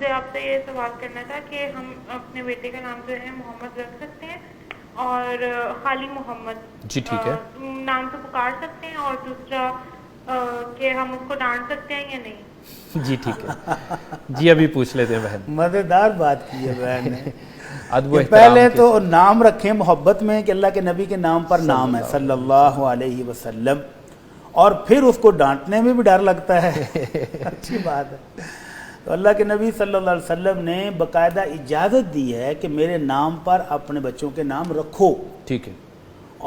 مجھے آپ سے یہ سوال کرنا تھا کہ ہم اپنے بیٹے کا نام جو ہے محمد رکھ سکتے ہیں اور خالی محمد جی ٹھیک ہے نام سے پکار سکتے ہیں، اور دوسرا کہ ہم اس کو ڈانٹ سکتے ہیں یا نہیں؟ جی ٹھیک ہے جی ابھی پوچھ لیتے ہیں بہن. مزیدار بات کی ہے بہن نے ادب و کہ احترام پہلے کے تو ساتھ. نام رکھیں محبت میں کہ اللہ کے نبی کے نام پر نام ہے صلی اللہ علیہ وسلم، اور پھر اس کو ڈانٹنے میں بھی ڈر لگتا ہے. اچھی بات ہے. تو اللہ کے نبی صلی اللہ علیہ وسلم نے باقاعدہ اجازت دی ہے کہ میرے نام پر اپنے بچوں کے نام رکھو. ٹھیک ہے.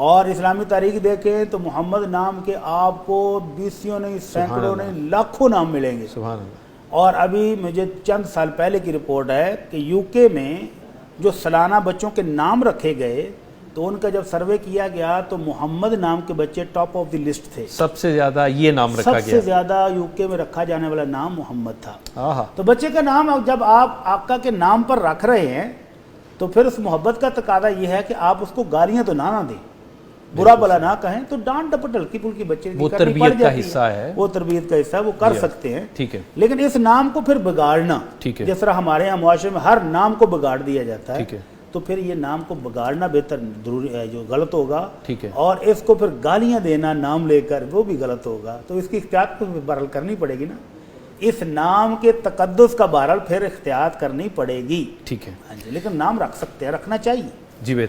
اور اسلامی تاریخ دیکھیں تو محمد نام کے آپ کو بیسیوں نہیں، سینکڑوں نہیں، لاکھوں نام ملیں گے. سبحان اللہ. اور ابھی مجھے چند سال پہلے کی رپورٹ ہے کہ یو کے میں جو سالانہ بچوں کے نام رکھے گئے تو ان کا جب سروے کیا گیا تو محمد نام کے بچے ٹاپ آف دی لسٹ تھے. سب سے زیادہ یہ نام رکھا گیا. سب سے زیادہ یو کے میں رکھا جانے والا نام محمد تھا. آہا. تو بچے کا نام جب آپ آقا کے نام پر رکھ رہے ہیں تو پھر اس محبت کا تقاضا یہ ہے کہ آپ اس کو گالیاں تو نہ دیں، برا بلا نہ کہیں، تو ڈانٹ ڈپٹ ہلکی پھلکی بچے کی وہ کرنی پڑ تربیت کا جاتی حصہ ہے. وہ تربیت کا حصہ ہے، وہ کر سکتے ہیں. ٹھیک ہے. لیکن اس نام کو پھر بگاڑنا، ٹھیک ہے. جس طرح ہمارے یہاں معاشرے میں ہر نام کو بگاڑ دیا جاتا ہے، ٹھیک ہے. تو پھر یہ نام کو بگاڑنا بہتر ضروری ہے، جو غلط ہوگا. ٹھیک ہے. اور اس کو پھر گالیاں دینا نام لے کر وہ بھی غلط ہوگا. تو اس کی احتیاط کو بہرحال کرنی پڑے گی نا، اس نام کے تقدس کا بہرحال پھر احتیاط کرنی پڑے گی. ٹھیک ہے. ہاں جی، لیکن نام رکھ سکتے ہیں، رکھنا چاہیے. جی بہتر.